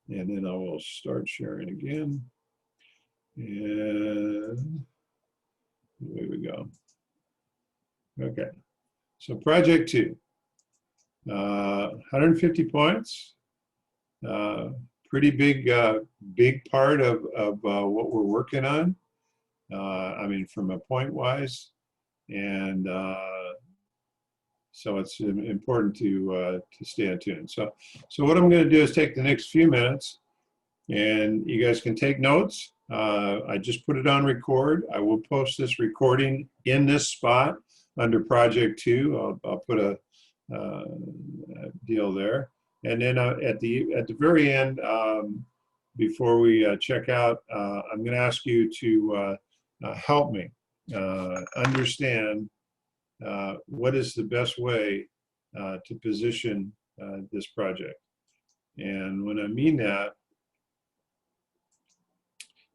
And then I will start sharing again. And away we go. Okay, so project 2, 150 points. Pretty big part of what we're working on. I mean, from a point wise, and so it's important to stay attuned. So what I'm going to do is take the next few minutes, and you guys can take notes. I just put it on record. I will post this recording in this spot under project 2. I'll put a deal there, and then at the very end, before we check out, I'm going to ask you to help me understand what is the best way to position this project. And when I mean that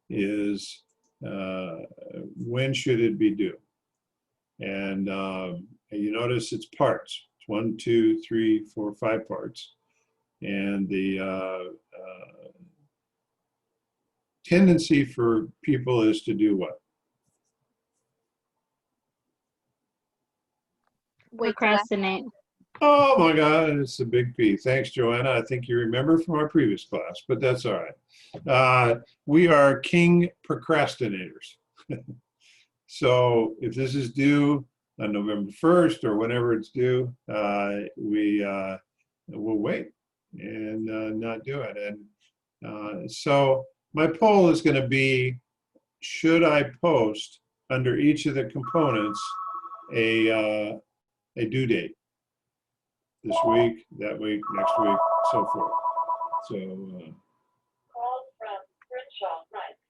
is when should it be due? And you notice it's parts. It's 1, 2, 3, 4, 5 parts. And the tendency for people is to do what? Procrastinate. Oh my God, it's a big P. Thanks, Joanna. I think you remember from our previous class, but that's all right. We are king procrastinators. So if this is due on November 1st or whenever it's due, we'll wait and not do it. And so my poll is going to be, should I post under each of the components a due date? This week, that week, next week, so forth. So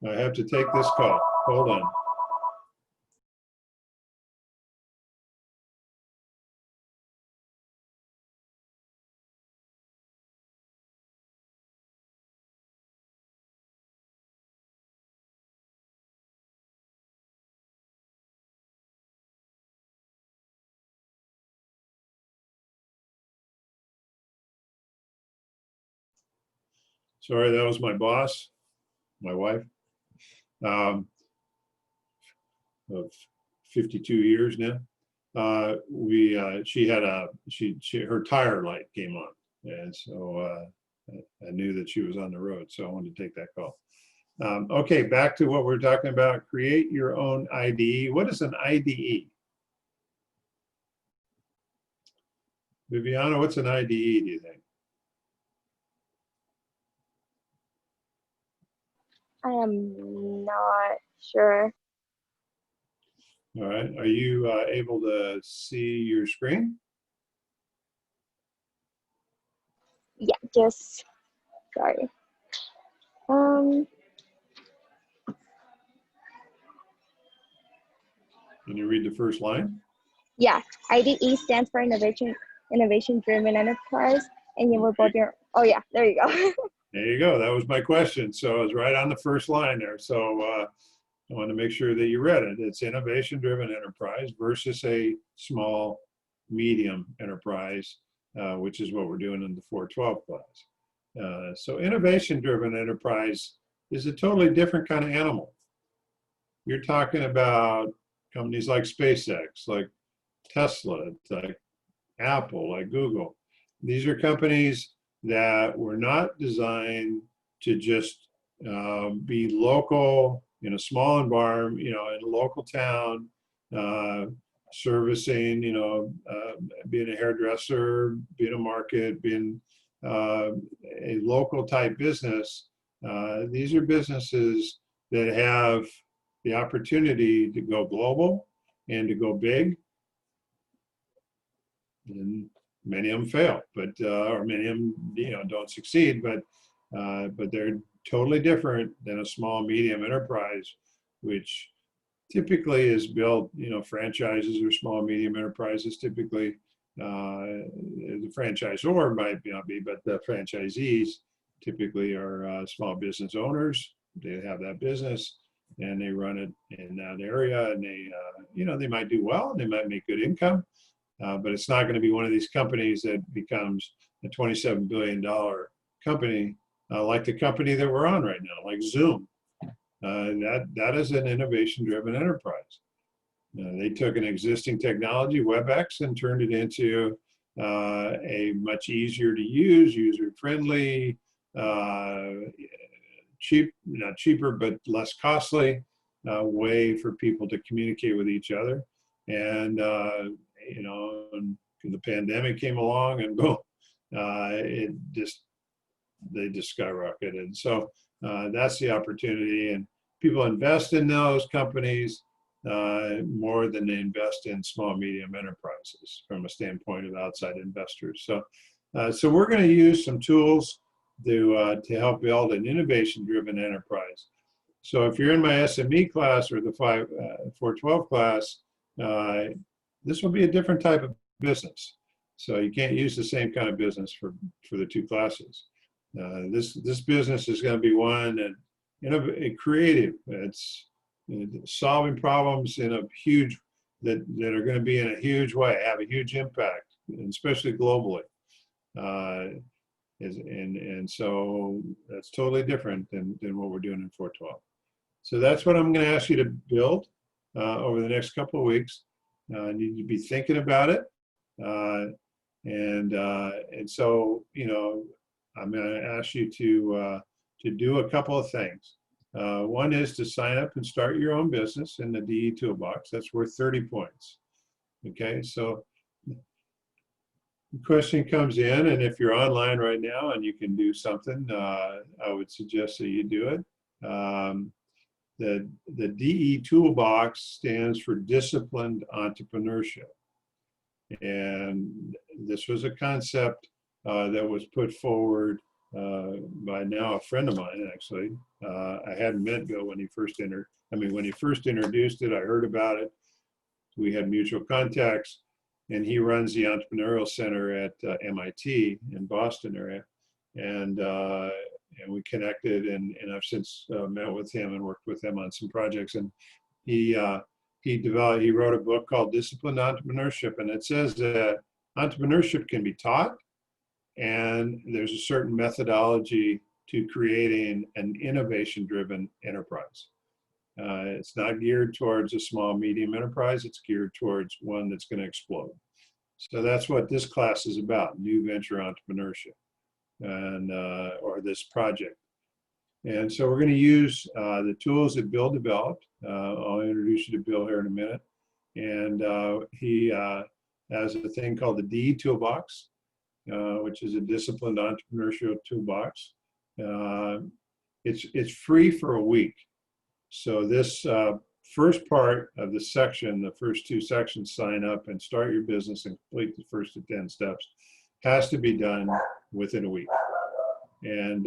I have to take this call. Hold on. Sorry, that was my boss, my wife, of 52 years now. She had her tire light came on, and so I knew that she was on the road, so I wanted to take that call. Okay, back to what we're talking about. Create your own IDE. What is an IDE? Viviana, what's an IDE, do you think? I am not sure. All right, are you able to see your screen? Yeah, just sorry. Can you read the first line? Yeah, IDE stands for innovation driven enterprise, and you will build your. Oh yeah, there you go. There you go. That was my question. So it was right on the first line there. So I want to make sure that you read it. It's innovation-driven enterprise versus a small, medium enterprise, which is what we're doing in the 412 class. So innovation-driven enterprise is a totally different kind of animal. You're talking about companies like SpaceX, like Tesla, like Apple, like Google. These are companies that were not designed to just be local in a small environment, in a local town, servicing, being a hairdresser, being a market, being a local type business. These are businesses that have the opportunity to go global and to go big. And many of them fail, but or many of them don't succeed, but they're totally different than a small medium enterprise, which typically is built, franchises or small medium enterprises typically, the franchisor might not be, but the franchisees typically are small business owners. They have that business and they run it in that area, and they might do well and they might make good income. But it's not going to be one of these companies that becomes a $27 billion company like the company that we're on right now, like Zoom. That is an innovation-driven enterprise. They took an existing technology, WebEx, and turned it into a much easier to use, user-friendly, not cheaper, but less costly way for people to communicate with each other. And, and the pandemic came along and boom, they just skyrocketed. So that's the opportunity, and people invest in those companies more than they invest in small, medium enterprises from a standpoint of outside investors. So, so we're going to use some tools to help build an innovation-driven enterprise. So if you're in my SME class or the 412 class, this will be a different type of business. So you can't use the same kind of business for the two classes. This business is going to be one and creative. It's solving problems in a huge that are going to be in a huge way, have a huge impact, especially globally. And so that's totally different than what we're doing in 412. So that's what I'm going to ask you to build over the next couple of weeks. You need to be thinking about it. And so, I'm going to ask you to do a couple of things. One is to sign up and start your own business in the DE Toolbox. That's worth 30 points. Okay, so the question comes in, and if you're online right now and you can do something, I would suggest that you do it. The DE Toolbox stands for Disciplined Entrepreneurship. And this was a concept that was put forward by now a friend of mine, actually. I hadn't met Bill when he first introduced it. I heard about it. We had mutual contacts, and he runs the Entrepreneurial Center at MIT in Boston area. And we connected, and I've since met with him and worked with him on some projects. And he wrote a book called Disciplined Entrepreneurship, and it says that entrepreneurship can be taught, and there's a certain methodology to creating an innovation-driven enterprise. It's not geared towards a small, medium enterprise. It's geared towards one that's going to explode. So that's what this class is about, new venture entrepreneurship, and or this project. And so we're going to use the tools that Bill developed. I'll introduce you to Bill here in a minute. And he has a thing called the DE Toolbox, which is a disciplined entrepreneurial toolbox. It's free for a week. So this first part of the section, the first two sections, sign up and start your business and complete the first of 10 steps, has to be done within a week. And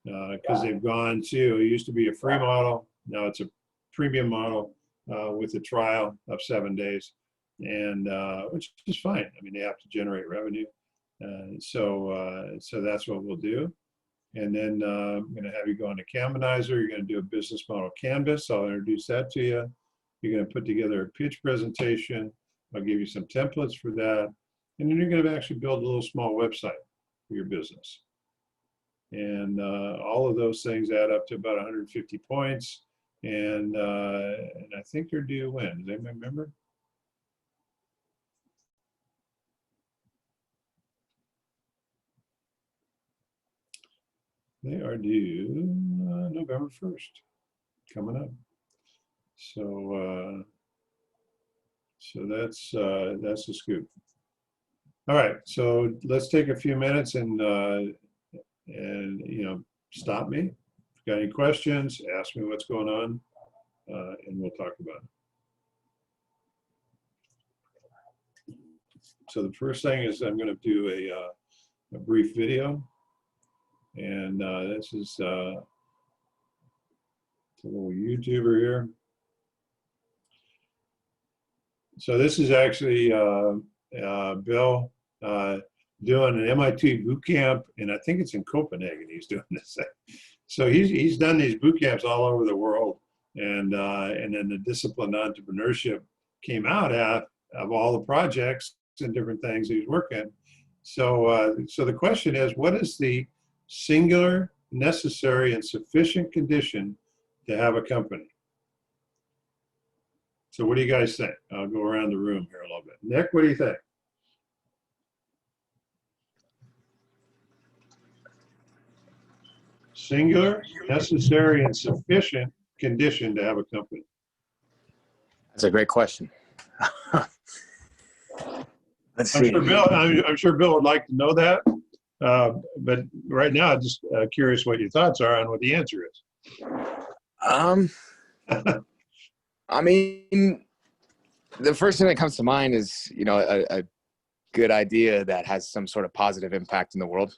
because they've gone to, it used to be a free model, now it's a premium model with a trial of 7 days, and which is fine. I mean, they have to generate revenue. So that's what we'll do. And then I'm going to have you go into Canvanizer. You're going to do a business model canvas. I'll introduce that to you. You're going to put together a pitch presentation. I'll give you some templates for that. And then you're going to actually build a little small website for your business. And all of those things add up to about 150 points. And I think they're due when? Does anybody remember? They are due November 1st, coming up. So so that's the scoop. All right, so let's take a few minutes and stop me. If you've got any questions, ask me what's going on, and we'll talk about it. So the first thing is I'm going to do a brief video. And this is a little YouTuber here. So this is actually Bill doing an MIT boot camp, and I think it's in Copenhagen he's doing this. So he's done these boot camps all over the world, and then the disciplined entrepreneurship came out of all the projects and different things he's working. So so the question is, what is the singular, necessary, and sufficient condition to have a company. So what do you guys think? I'll go around the room here a little bit. Nick, what do you think? Singular, necessary, and sufficient condition to have a company. That's a great question. Let's I'm see. sure Bill, I'm sure Bill would like to know that. But right now, I'm just curious what your thoughts are on what the answer is. I mean, the first thing that comes to mind is, you know, a good idea that has some sort of positive impact in the world.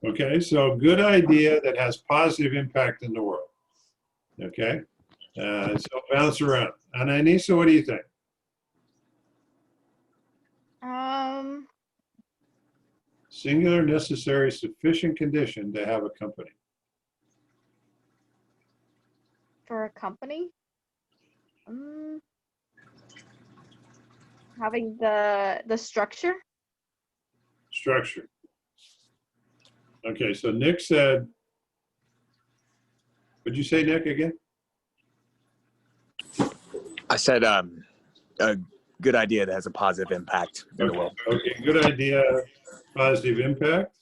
Okay, so good idea that has positive impact in the world. Okay, so bounce around. And Anissa, what do you think? Singular, necessary, sufficient condition to have a company. For a company, having the structure. Structure. Okay, so Nick said, what'd you say, Nick, again? I said a good idea that has a positive impact in the world. Okay, good idea, positive impact.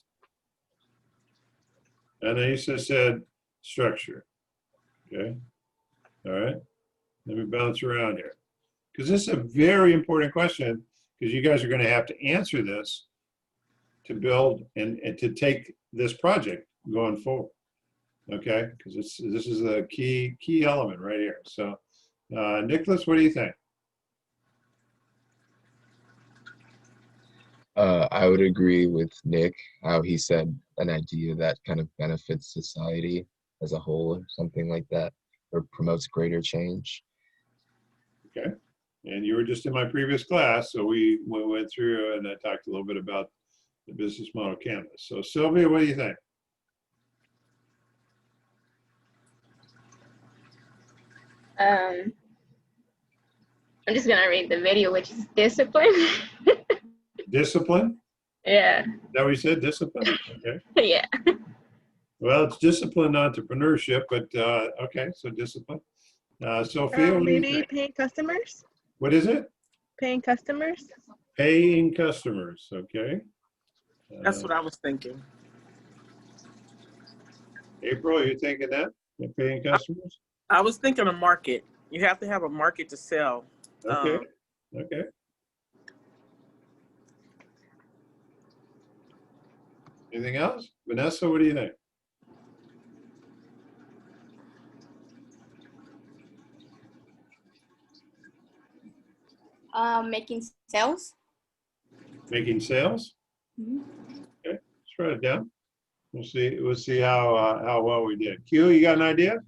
And Anissa said structure. Okay, all right. Let me bounce around here. Because this is a very important question, because you guys are going to have to answer this to build and to take this project going forward. Okay, because this is a key element right here. So, Nicholas, what do you think? I would agree with Nick, how he said an idea that kind of benefits society as a whole, or something like that, or promotes greater change. Okay, and you were just in my previous class, so we went through and I talked a little bit about the business model canvas. So Sylvia, what do you think? I'm just gonna read the video, which is discipline. Discipline? Yeah. Is that what you said? Discipline? Okay. Yeah. Well, it's discipline entrepreneurship, but okay, so discipline. Sophia, what do you Maybe think? paying customers. What is it? Paying customers. Paying customers, okay. That's what I was thinking. April, you thinking that? Paying customers? I was thinking a market. You have to have a market to sell. Okay, okay. Anything else? Vanessa, what do you think? Making sales. Making sales? Mhm. Okay, let's write it down. We'll see how well we did. Q, you got an idea?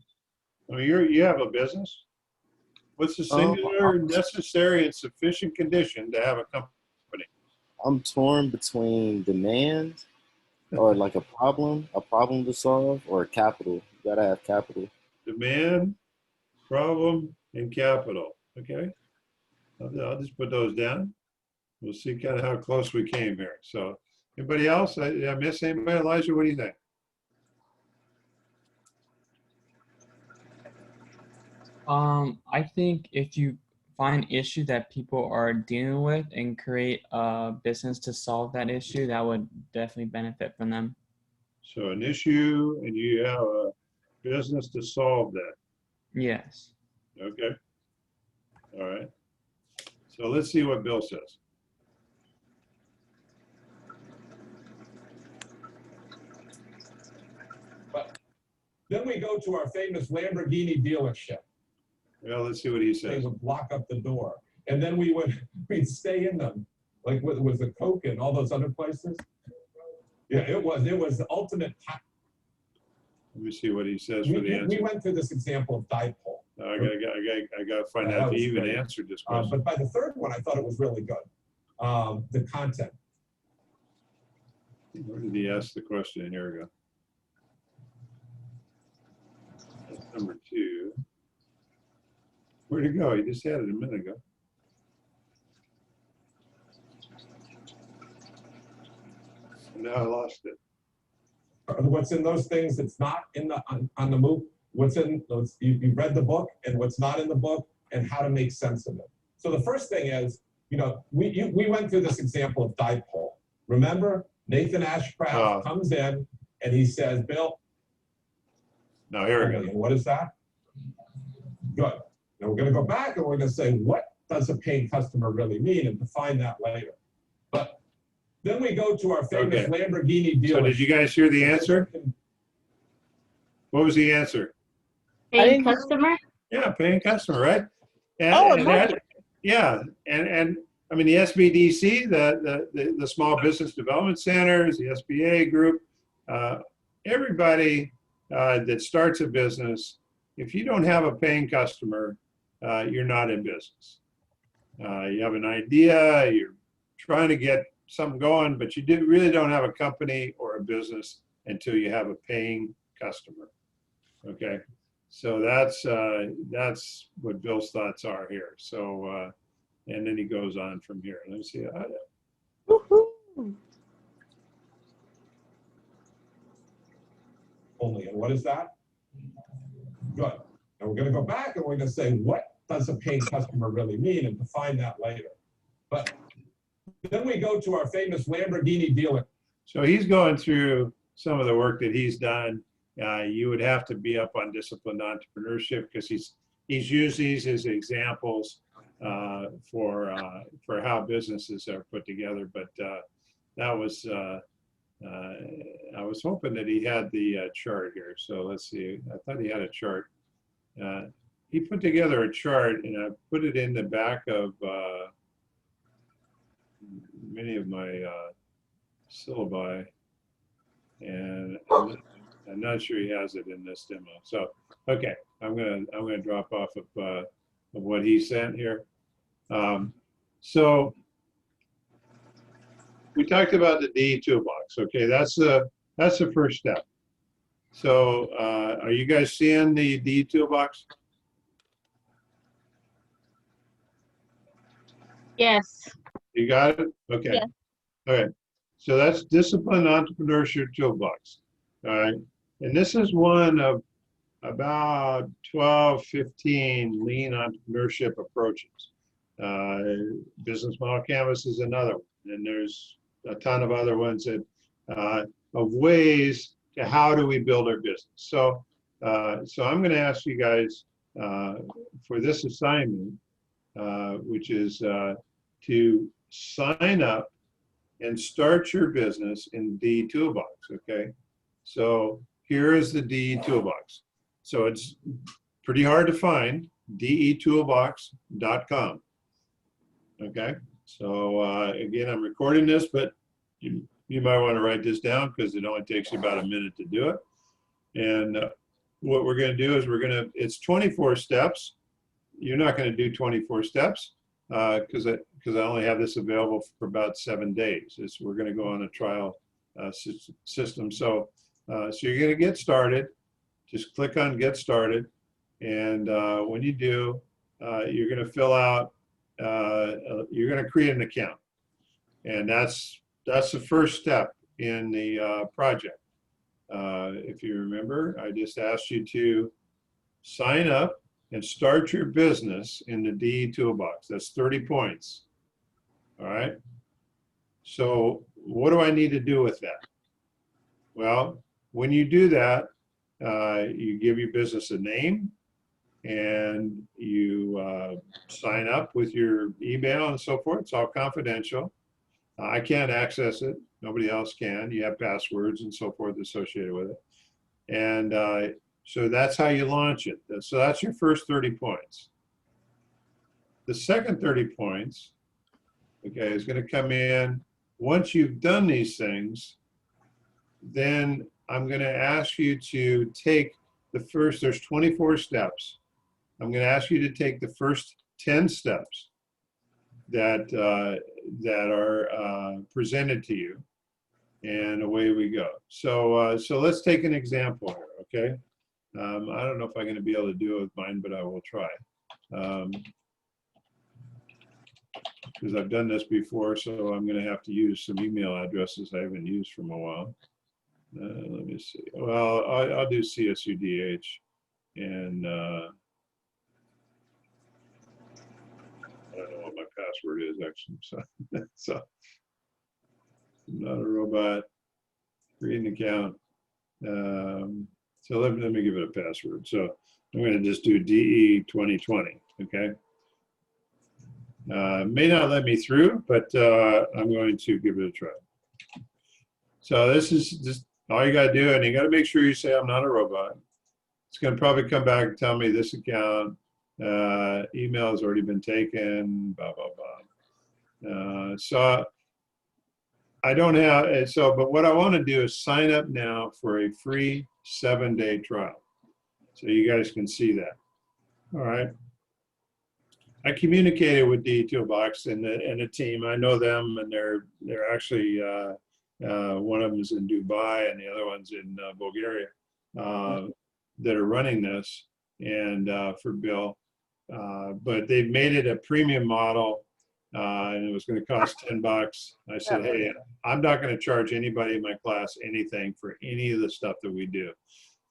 I mean, you have a business. What's the singular, necessary, and sufficient condition to have a company? I'm torn between demand or like a problem to solve, or capital. You gotta have capital. Demand, problem, and capital. Okay, I'll just put those down. We'll see kind of how close we came here. So, anybody else? I miss anybody? Elijah, what do you think? I think if you find an issue that people are dealing with and create a business to solve that issue, that would definitely benefit from them. So an issue, and you have a business to solve that. Yes. Okay. All right. So let's see what Bill says. But then we go to our famous Lamborghini dealership. Well, let's see what he They says. would block up the door, and then we'd stay in them, like with the Coke and all those other places. Yeah, it was the ultimate. Let me see what he says for the answer. We went through this example of dipole. I gotta find out if he even answered this question. But by the third one, I thought it was really good. The content. Where did he ask the question? Here we go. That's number 2. Where'd it go? He just had it a minute ago. Now I lost it. what's in those things that's not in the on the MOOC, what's in those, you read the book and what's not in the book, and how to make sense of it. So the first thing is, you know, we went through this example of dipole. Remember, Nathan Ashcraft comes in and he says, Bill. No, here we go. And what is that? Good. Now we're going to go back and we're going to say, what does a paying customer really mean, and define that later. But then we go to our famous Lamborghini dealer. So did you guys hear the answer? What was the answer? Paying customer? Yeah, paying customer, right? And, Oh, and that, yeah, and I mean the SBDC, the Small Business Development Centers, the SBA group, everybody that starts a business, if you don't have a paying customer, you're not in business. You have an idea, you're trying to get something going, but you really don't have a company or a business until you have a paying customer. Okay, so that's what Bill's thoughts are here. So, and then he goes on from here. Let me see. Only, and what is that? Good. And we're going to go back and we're going to say, what does a paying customer really mean, and define that later. But then we go to our famous Lamborghini dealer. So he's going through some of the work that he's done. You would have to be up on disciplined entrepreneurship because he's used these as examples for how businesses are put together. But that was I was hoping that he had the chart here. So let's see. I thought he had a chart. He put together a chart, and I put it in the back of many of my syllabi, and I'm not sure he has it in this demo. So, okay, I'm gonna drop off of what he sent here. So we talked about the D toolbox. Okay, that's the first step. So are you guys seeing the D toolbox? Yes. You got it? Okay. Yes. Okay. So that's Disciplined Entrepreneurship Toolbox. All right. And this is one of about 12, 15 lean entrepreneurship approaches. Business Model Canvas is another one. And there's a ton of other ones that of ways to how do we build our business. So, so I'm going to ask you guys for this assignment, which is to sign up and start your business in D Toolbox, okay? So here is the D Toolbox. So it's pretty hard to find, detoolbox.com, okay? So again, I'm recording this, but you might want to write this down because it only takes you about a minute to do it. And what we're going to do is it's 24 steps. You're not going to do 24 steps because I only have this available for about 7 days. We're going to go on a trial system. So, so you're going to get started. Just click on Get Started. And when you do, you're going to fill out, you're going to create an account. And that's the first step in the project. If you remember, I just asked you to sign up and start your business in the D Toolbox. That's 30 points. All right. So what do I need to do with that? Well, when you do that, you give your business a name and you sign up with your email and so forth. It's all confidential. I can't access it. Nobody else can. You have passwords and so forth associated with it. And so that's how you launch it. So that's your first 30 points. The second 30 points, okay, is going to come in once you've done these things. Then I'm going to ask you to take the first, there's 24 steps. I'm going to ask you to take the first 10 steps that are presented to you, and away we go. So so let's take an example here, okay? I don't know if I'm going to be able to do it with mine, but I will try. Because I've done this before, so I'm going to have to use some email addresses I haven't used for a while. Let me see. Well, I'll do CSUDH, and I don't know what my password is actually. So, so I'm not a robot. Create an account. So let me give it a password. So I'm going to just do DE 2020. Okay. May not let me through, but I'm going to give it a try. So this is just all you got to do, and you got to make sure you say I'm not a robot. It's going to probably come back and tell me this account email has already been taken. Blah blah blah. So I don't have so, but what I want to do is sign up now for a free 7-day trial, so you guys can see that. All right. I communicated with D Toolbox and the team. I know them, and they're actually one of them is in Dubai and the other one's in Bulgaria that are running this and for Bill. But they've made it a premium model, and it was going to cost $10. I said, hey, I'm not going to charge anybody in my class anything for any of the stuff that we do.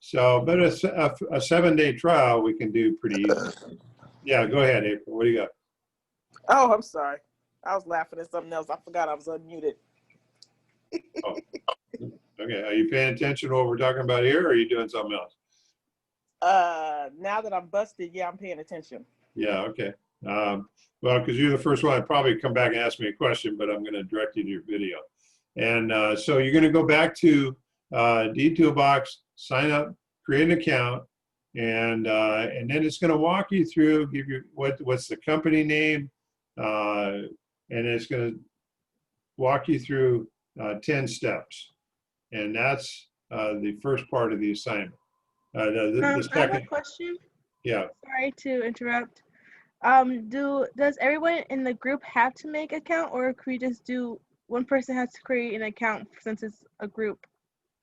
So, but a 7-day trial we can do pretty easy. Yeah, go ahead, April. What do you got? Oh, I'm sorry. I was laughing at something else. I forgot I was unmuted. Oh. Okay, are you paying attention to what we're talking about here, or are you doing something else? Now that I'm busted, yeah, I'm paying attention. Yeah, okay. Well, because you're the first one, I'd probably come back and ask me a question, but I'm going to direct you to your video. And so you're going to go back to D Toolbox, sign up, create an account, and then it's going to walk you through, give you what's the company name, and it's going to walk you through 10 steps, and that's the first part of the assignment. The I have second, a question. yeah. Sorry to interrupt. Does everyone in the group have to make an account, or could we just do one person has to create an account since it's a group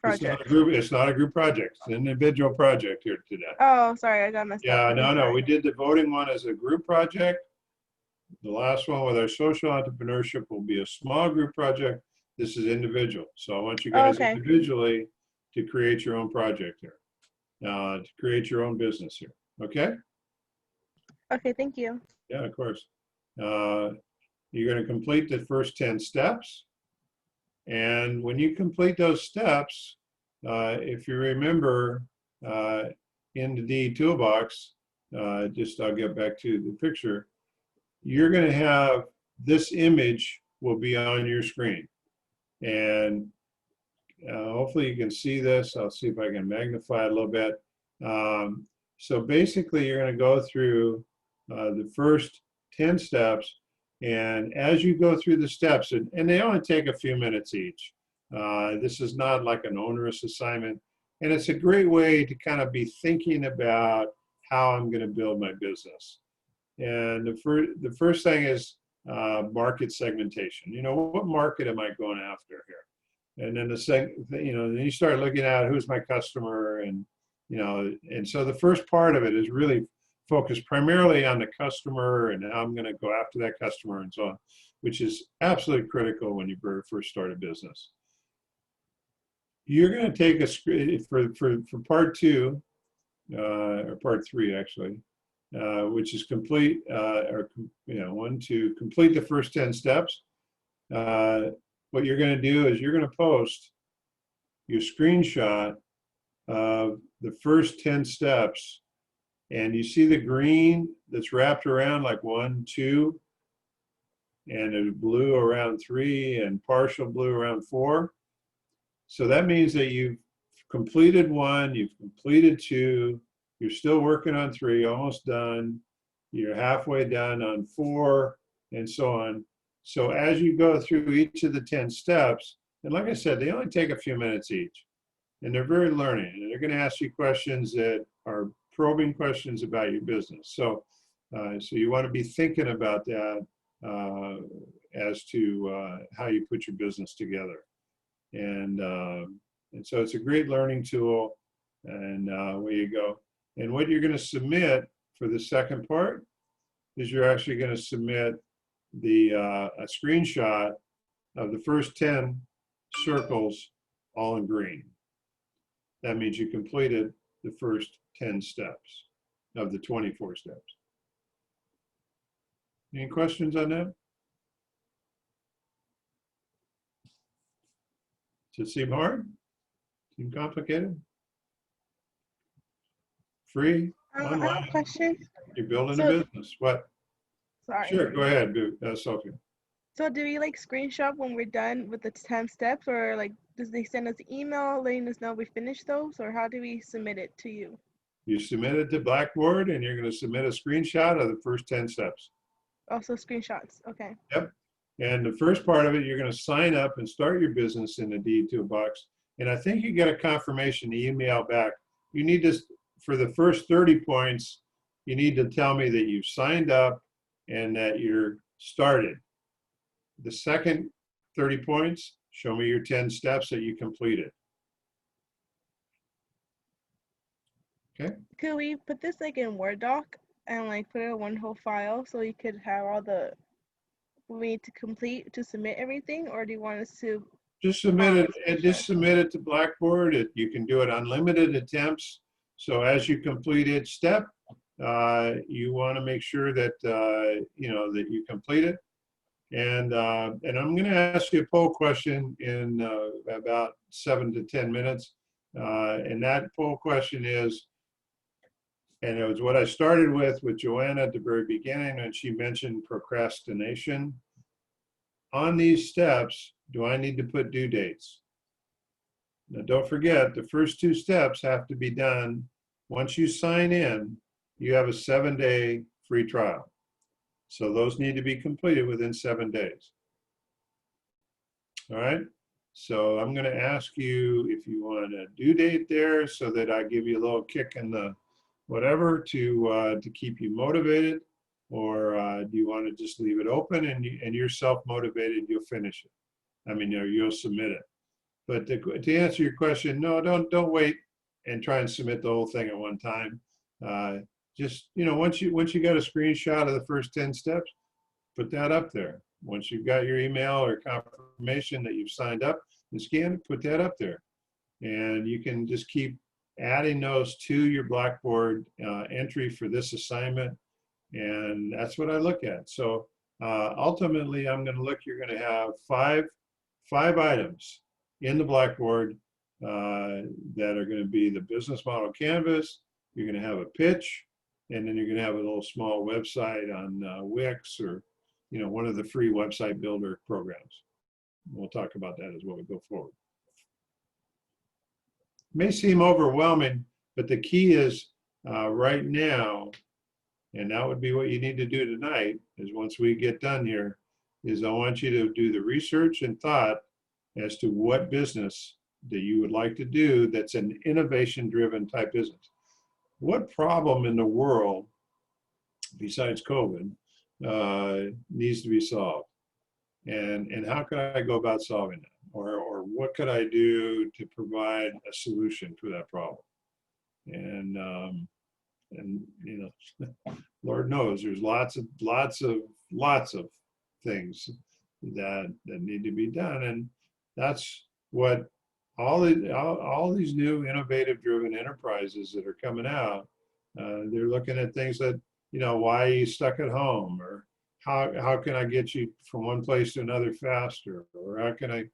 project? It's not a group. It's not a group project. It's an individual project here today. Oh, sorry, I got messed up. Yeah, no. We did the voting one as a group project. The last one with our social entrepreneurship will be a small group project. This is individual. So I want you guys individually to create your own project here, to create your own business here. Okay? Okay, thank you. Yeah, of course. You're going to complete the first 10 steps. And when you complete those steps, if you remember in the D Toolbox, I'll get back to the picture, you're going to have this image will be on your screen. And hopefully you can see this. I'll see if I can magnify it a little bit. So basically, you're going to go through the first 10 steps. And as you go through the steps, and they only take a few minutes each, this is not like an onerous assignment. And it's a great way to kind of be thinking about how I'm going to build my business. And the first thing is market segmentation. You know, what market am I going after here? And then then you start looking at who's my customer, and and so the first part of it is really focused primarily on the customer and how I'm going to go after that customer and so on, which is absolutely critical when you first start a business. You're going to take for part 2 or part 3 actually, which is complete to complete the first 10 steps. What you're going to do is you're going to post your screenshot of the first 10 steps, and you see the green that's wrapped around like 1, 2, and there's blue around 3 and partial blue around 4. So that means that you've completed 1, you've completed 2, you're still working on 3, almost done, you're halfway done on 4, and so on. So as you go through each of the 10 steps, and like I said, they only take a few minutes each, and they're very learning, and they're going to ask you questions that are probing questions about your business. So you want to be thinking about that as to how you put your business together. And so it's a great learning tool, and where you go. And what you're going to submit for the second part is you're actually going to submit a screenshot of the first 10 circles all in green. that means you completed the first 10 steps of the 24 steps. Any questions on that? Does it seem hard? Seem complicated? Free, I have a online, question. you're building a So, business. What? sorry. Sure, go ahead, Sophie. So do we like screenshot when we're done with the 10 steps, or like does they send us an email letting us know we finished those, or how do we submit it to you? You submit it to Blackboard and you're going to submit a screenshot of the first 10 steps. Also screenshots. Okay. Yep. And the first part of it, you're going to sign up and start your business in the deed toolbox. And I think you get a confirmation email back. You need to, for the first 30 points, you need to tell me that you've signed up and that you're started. The second 30 points, show me your 10 steps that you completed. Okay. Could we put this like in Word doc and like put it in one whole file so you could have all the we need to complete to submit everything, or do you want us to? Just submit it, and just submit it to Blackboard. You can do it unlimited attempts. So as you complete each step, you want to make sure that you know that you complete it. And I'm going to ask you a poll question in about 7 to 10 minutes. And that poll question is, and it was what I started with Joanna at the very beginning, and she mentioned procrastination. On these steps, do I need to put due dates? Now, don't forget, the first 2 steps have to be done. Once you sign in, you have a 7-day free trial. So those need to be completed within 7 days. All right. So I'm going to ask you if you want a due date there so that I give you a little kick in the whatever to keep you motivated, or do you want to just leave it open and you're self-motivated, you'll finish it. I mean, you'll submit it. But to answer your question, no, don't wait and try and submit the whole thing at one time. Just, once you got a screenshot of the first 10 steps, put that up there. Once you've got your email or confirmation that you've signed up and scanned it, put that up there. And you can just keep adding those to your Blackboard entry for this assignment. And that's what I look at. So ultimately, I'm going to look, you're going to have five items in the Blackboard that are going to be the business model canvas. You're going to have a pitch, and then you're going to have a little small website on Wix or, one of the free website builder programs. We'll talk about that as well we go forward. It may seem overwhelming, but the key is right now, and that would be what you need to do tonight, is once we get done here, is I want you to do the research and thought as to what business that you would like to do that's an innovation-driven type business. What problem in the world, besides COVID, needs to be solved? And how can I go about solving it? Or what could I do to provide a solution for that problem? And Lord knows there's lots of things that need to be done, and that's what all these new innovative driven enterprises that are coming out, they're looking at things that, why are you stuck at home, or how can I get you from one place to another faster, or how can I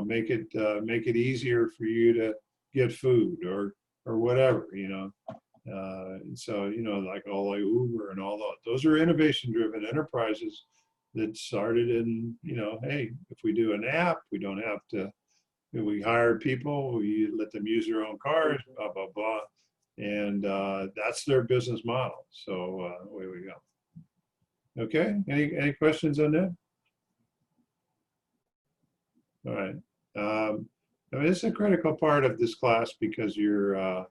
make it easier for you to get food, or whatever, so like all like Uber and all those are innovation driven enterprises that started in, hey, if we do an app, we don't have to, we hire people, we let them use their own cars, blah blah blah, and that's their business model. So away we go. Okay, any questions on that? All right. I mean, it's a critical part of this class because you're,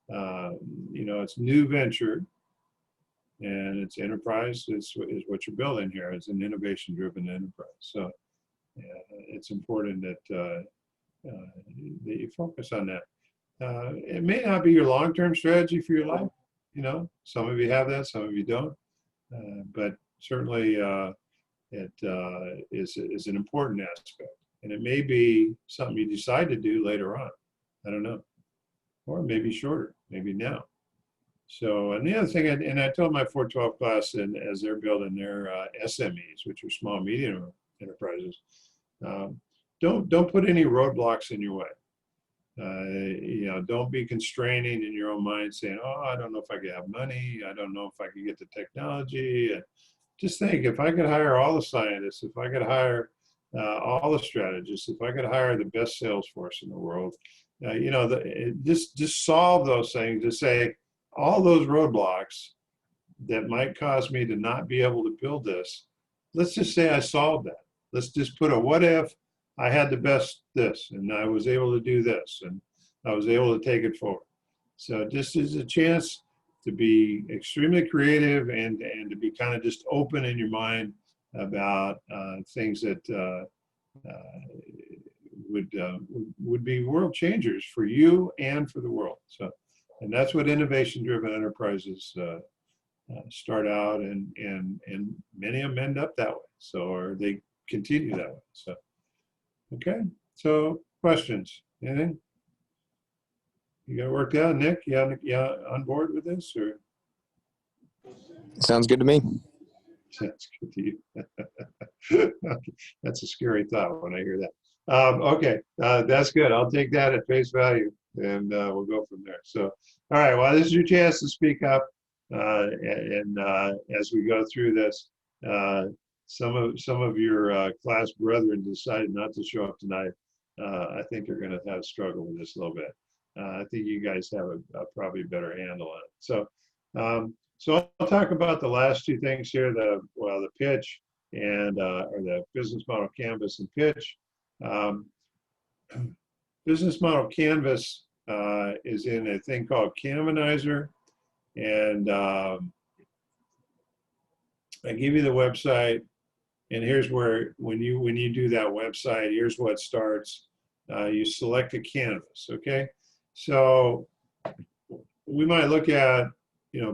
it's new venture, and it's enterprise is what you're building here. It's an innovation-driven enterprise. So it's important that you focus on that. It may not be your long-term strategy for your life. Some of you have that, some of you don't. But certainly it is an important aspect. And it may be something you decide to do later on. I don't know. or maybe shorter, maybe now. So, and the other thing, and I told my 412 class, and as they're building their SMEs, which are small medium enterprises, don't put any roadblocks in your way. Don't be constraining in your own mind, saying, "Oh, I don't know if I could have money. I don't know if I could get the technology." And just think, if I could hire all the scientists, if I could hire all the strategists, if I could hire the best sales force in the world, just solve those things. To say all those roadblocks that might cause me to not be able to build this. Let's just say I solved that. Let's just put a what if I had the best this, and I was able to do this, and I was able to take it forward. So just as a chance to be extremely creative and to be kind of just open in your mind about things that would be world changers for you and for the world. So, and that's what innovation-driven enterprises start out, and many of them end up that way. So, or they continue that way. So, okay. So, questions? Anything? You got it worked out, Nick? You on board with this, or? Sounds good to me. Sounds good to you. That's a scary thought when I hear that. Okay, that's good. I'll take that at face value, and we'll go from there. So, all right. Well, this is your chance to speak up, and as we go through this, some of your class brethren decided not to show up tonight. I think they're going to have struggle with this a little bit. I think you guys have a probably better handle on it. So, so I'll talk about the last two things here: the pitch and or the business model canvas and pitch. Business model canvas is in a thing called Canvanizer, and I give you the website. And here's where, when you do that website, here's what starts. You select a canvas, okay? So we might look at,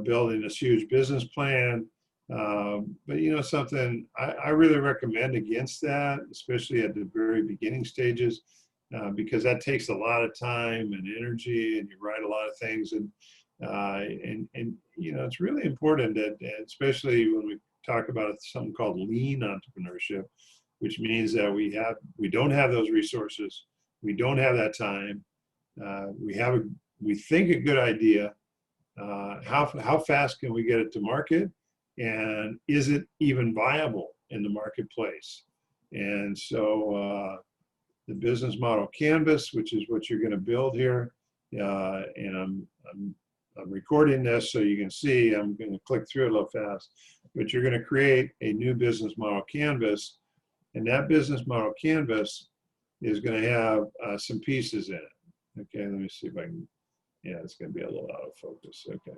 building this huge business plan, but something I really recommend against that, especially at the very beginning stages, because that takes a lot of time and energy, and you write a lot of things, and it's really important that, especially when we talk about something called lean entrepreneurship, which means that we don't have those resources, we don't have that time, we think a good idea, how fast can we get it to market, and is it even viable in the marketplace? And so the business model canvas, which is what you're going to build here, and I'm recording this so you can see. I'm going to click through it a little fast, but you're going to create a new business model canvas, and that business model canvas is going to have some pieces in it. Okay, let me see if I can. Yeah, it's going to be a little out of focus. Okay.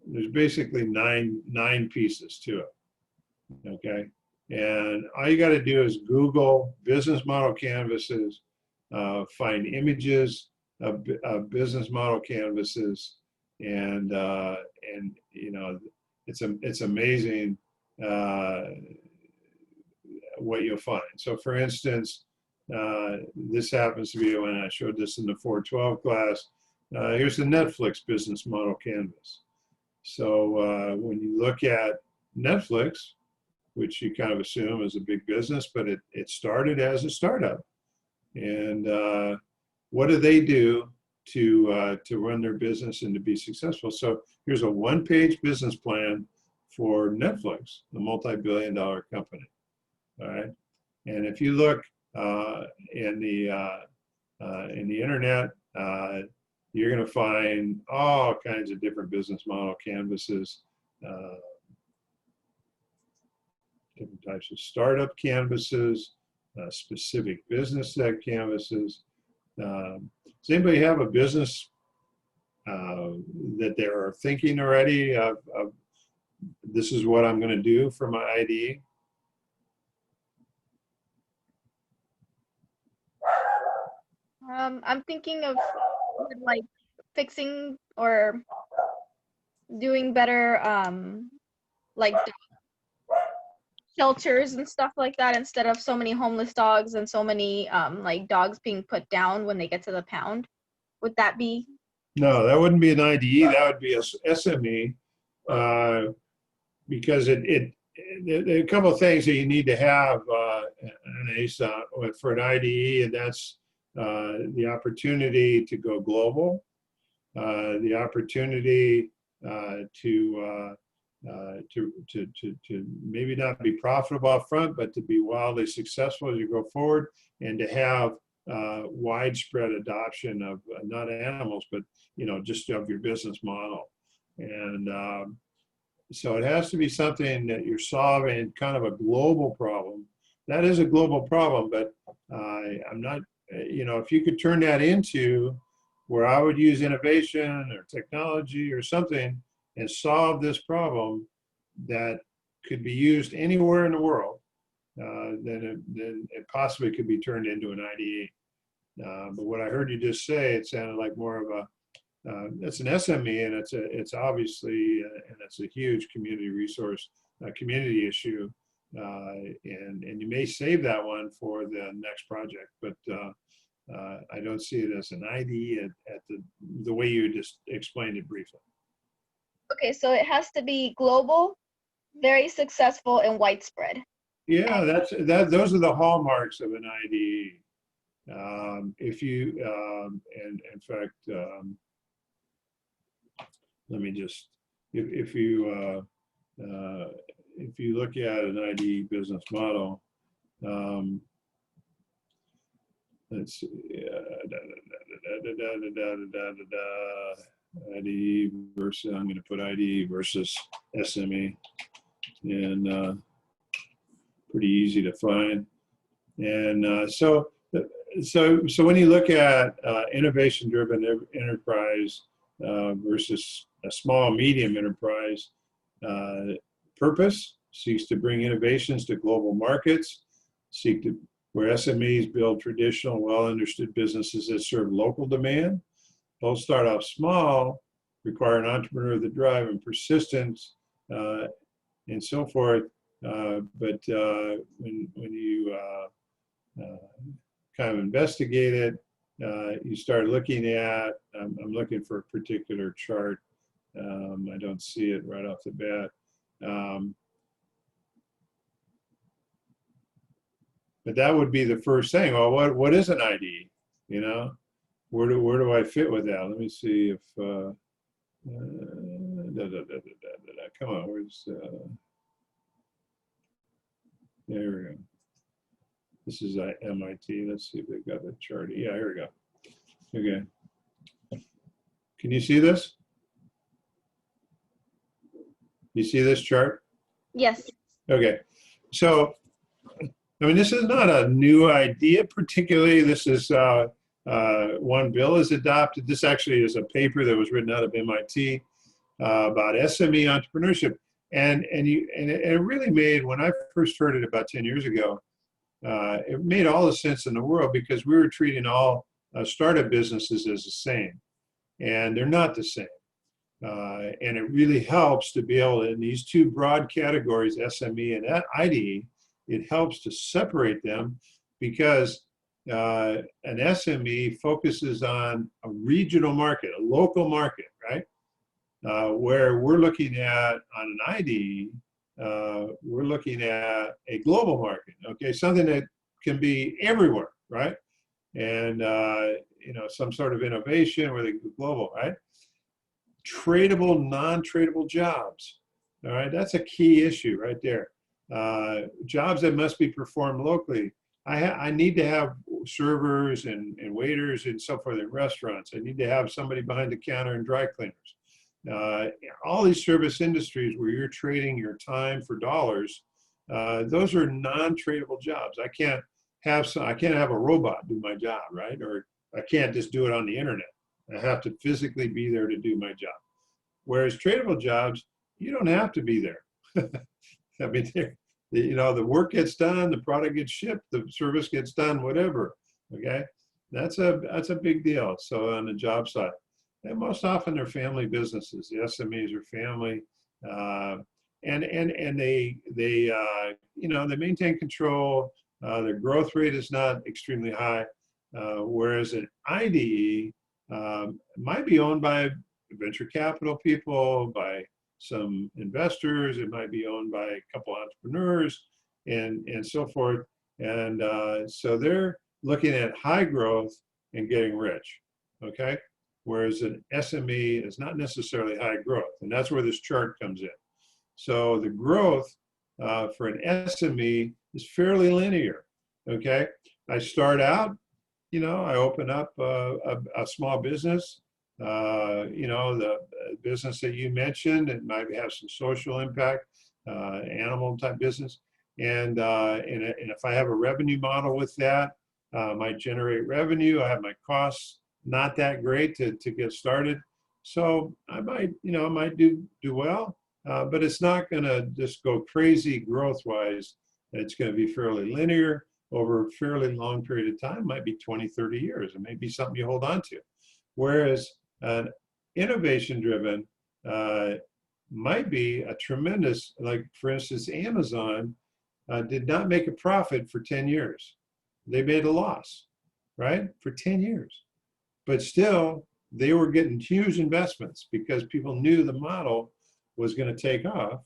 There's basically nine pieces to it. Okay, and all you got to do is Google business model canvases, find images of business model canvases, and it's amazing what you'll find. So, for instance, this happens to be when I showed this in the 412 class. Here's the Netflix business model canvas. So when you look at Netflix, which you kind of assume is a big business, but it started as a startup. And what do they do to run their business and to be successful? So here's a one-page business plan for Netflix, a multi-billion-dollar company. All right, and if you look in the internet, you're going to find all kinds of different business model canvases, different types of startup canvases, specific business set canvases. Does anybody have a business that they're thinking already of this is what I'm going to do for my IDE? I'm thinking of like fixing or doing better, like shelters and stuff like that instead of so many homeless dogs and so many like dogs being put down when they get to the pound? Would that be? No, that wouldn't be an IDE. That would be a SME, because there are a couple of things that you need to have an ASA for an IDE, and that's the opportunity to go global, the opportunity to maybe not be profitable up front, but to be wildly successful as you go forward, and to have widespread adoption of not animals, but just of your business model. And so it has to be something that you're solving, kind of a global problem. That is a global problem, but I'm not, if you could turn that into where I would use innovation or technology or something and solve this problem that could be used anywhere in the world, then it possibly could be turned into an IDE. But what I heard you just say, it sounded like more of a, it's an SME, and it's obviously, and it's a huge community resource, community issue, and you may save that one for the next project, but I don't see it as an IDE at the way you just explained it briefly. Okay, so it has to be global, very successful, and widespread. Yeah, those are the hallmarks of an IDE. If you, and in fact, let me just, if you look at an IDE business model, let's see, IDE versus, I'm going to put IDE versus SME, and pretty easy to find. And so when you look at innovation-driven enterprise versus a small, medium enterprise, purpose seeks to bring innovations to global markets, where SMEs build traditional, well-understood businesses that serve local demand. Both start off small, require an entrepreneur the drive and persistence, and so forth. But when you kind of investigate it, you start looking at, I'm looking for a particular chart. I don't see it right off the bat. But that would be the first thing. Well, what is an IDE? Where do I fit with that? Let me see if come on, where's there we go. This is MIT. Let's see if they've got the chart. Yeah, here we go. Okay. Can you see this? You see this chart? Yes. Okay. So, I mean, this is not a new idea particularly. This is one Bill has adopted. This actually is a paper that was written out of MIT about SME entrepreneurship. And it really made, when I first heard it about 10 years ago, it made all the sense in the world, because we were treating all startup businesses as the same, and they're not the same. And it really helps to be able to, in these two broad categories, SME and IDE, it helps to separate them, because an SME focuses on a regional market, a local market, right? Where we're looking at, on an IDE, we're looking at a global market, okay? Something that can be everywhere, right? And, some sort of innovation where they go global, right? Tradable, non-tradable jobs, all right? That's a key issue right there. Jobs that must be performed locally. I need to have servers and waiters and so forth in restaurants. I need to have somebody behind the counter and dry cleaners. All these service industries where you're trading your time for dollars, those are non-tradable jobs. I can't have a robot do my job, right? Or I can't just do it on the internet. I have to physically be there to do my job. Whereas tradable jobs, you don't have to be there. I mean, the work gets done, the product gets shipped, the service gets done, whatever. Okay, that's a big deal. So on the job side, and most often they're family businesses. The SMEs are family. and they you know, they maintain control. Their growth rate is not extremely high, whereas an IDE might be owned by venture capital people, by some investors. It might be owned by a couple entrepreneurs, and so forth. And so they're looking at high growth and getting rich. Okay, whereas an SME is not necessarily high growth, and that's where this chart comes in. So the growth for an SME is fairly linear. Okay, I start out, you know, I open up a small business. You know, the business that you mentioned, it might have some social impact, animal type business. And if I have a revenue model with that, might generate revenue. I have my costs not that great to get started. So I might, you know, might do well, but it's not gonna just go crazy growth wise. It's gonna be fairly linear over a fairly long period of time, might be 20, 30 years. It may be something you hold on to. Whereas an innovation driven might be a tremendous, like for instance, Amazon did not make a profit for 10 years. They made a loss, right? For 10 years. But still, they were getting huge investments because people knew the model was going to take off.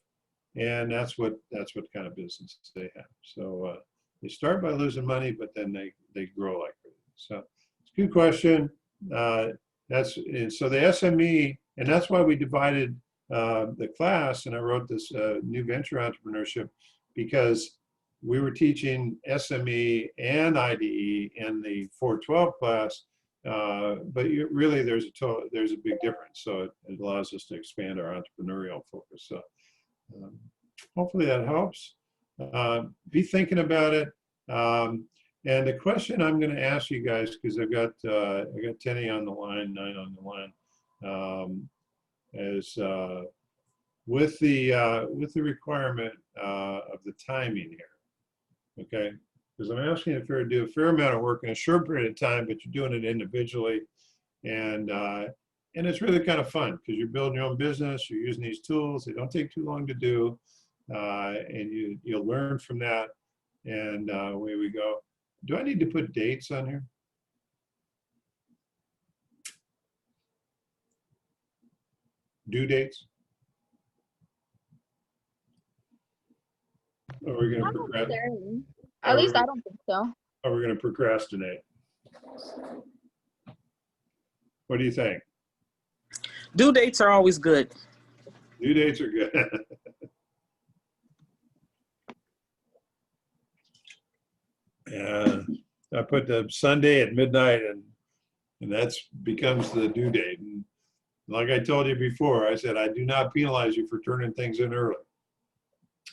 And that's what kind of business they have. So they start by losing money, but then they grow like crazy. So it's a good question. So the SME, and that's why we divided the class, and I wrote this new venture entrepreneurship, because we were teaching SME and IDE in the 412 class, but really there's a big difference. So it allows us to expand our entrepreneurial focus. So hopefully that helps. Be thinking about it. And the question I'm going to ask you guys, because I got Tenny on the line, 9 on the line, is with the requirement of the timing here, okay? Because I'm asking if you're to do a fair amount of work in a short period of time, but you're doing it individually, and it's really kind of fun because you're building your own business, you're using these tools, they don't take too long to do, and you'll learn from that, and away we go. Do I need to put dates on here? Due dates? Or are we going to procrastinate? At least I don't think so. Are we going to procrastinate? What do you think? Due dates are always good. Due dates are good. I put the Sunday at midnight, and that's becomes the due date. And like I told you before, I said I do not penalize you for turning things in early.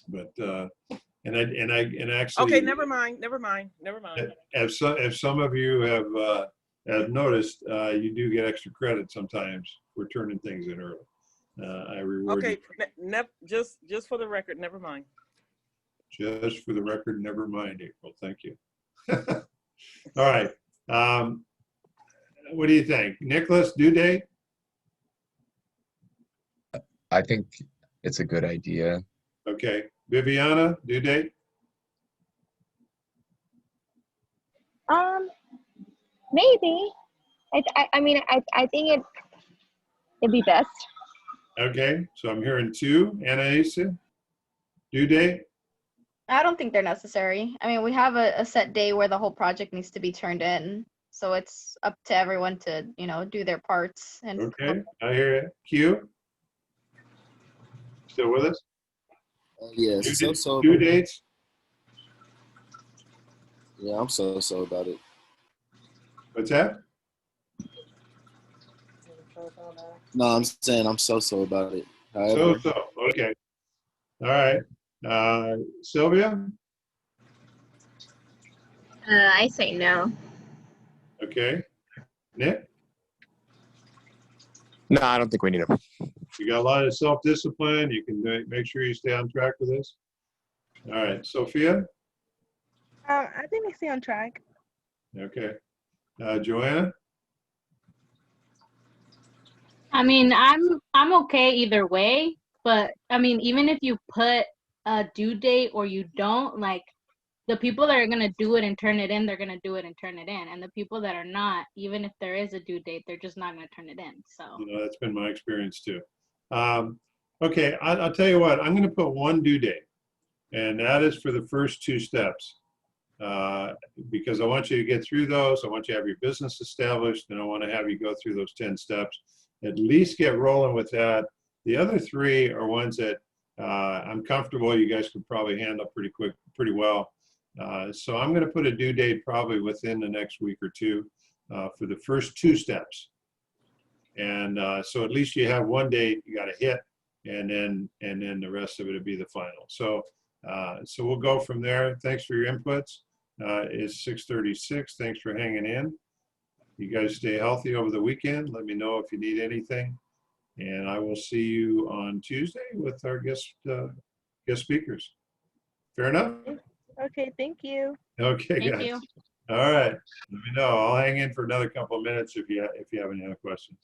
But and actually. Okay, never mind. If some of you have noticed, you do get extra credit sometimes for turning things in early. I reward you. Okay, just for the record, never mind. Just for the record, never mind, April. Thank you. All right. What do you think? Nicholas, due date? I think it's a good idea. Okay. Viviana, due date? Maybe. I mean, I think it'd be best. Okay. So I'm hearing 2. Anaisa, due date? I don't think they're necessary. I mean, we have a set day where the whole project needs to be turned in. So it's up to everyone to, you know, do their parts. And okay, I hear it. Q? Still with us? Yeah, due dates? Yeah, I'm so about it. What's that? No, I'm saying I'm so about it. However, so, okay. All right. Sylvia? I say no. Okay. Nick? No, I don't think we need them. You got a lot of self-discipline. You can make sure you stay on track with this. All right. Sophia? I think we stay on track. Okay. Joanna? I mean, I'm okay either way, But I mean, even if you put a due date or you don't, like the people that are gonna do it and turn it in, they're gonna do it and turn it in. And the people that are not, even if there is a due date, they're just not gonna turn it in. So That's been my experience too. Okay, I'll tell you what, I'm gonna put one due date, and that is for the first 2 steps. Because I want you to get through those. I want you to have your business established, and I want to have you go through those 10 steps. At least get rolling with that. The other 3 are ones that I'm comfortable you guys could probably handle pretty well. So I'm going to put a due date probably within the next week or 2 for the first 2 steps. And so at least you have one date you got to hit, and then the rest of it will be the final. So we'll go from there. Thanks for your inputs. It's 6:36. Thanks for hanging in. You guys stay healthy over the weekend. Let me know if you need anything. And I will see you on Tuesday with our guest speakers. Fair enough? Okay, thank you. Okay, thank guys. you. All right. Let me know. I'll hang in for another couple of minutes if you have any other questions.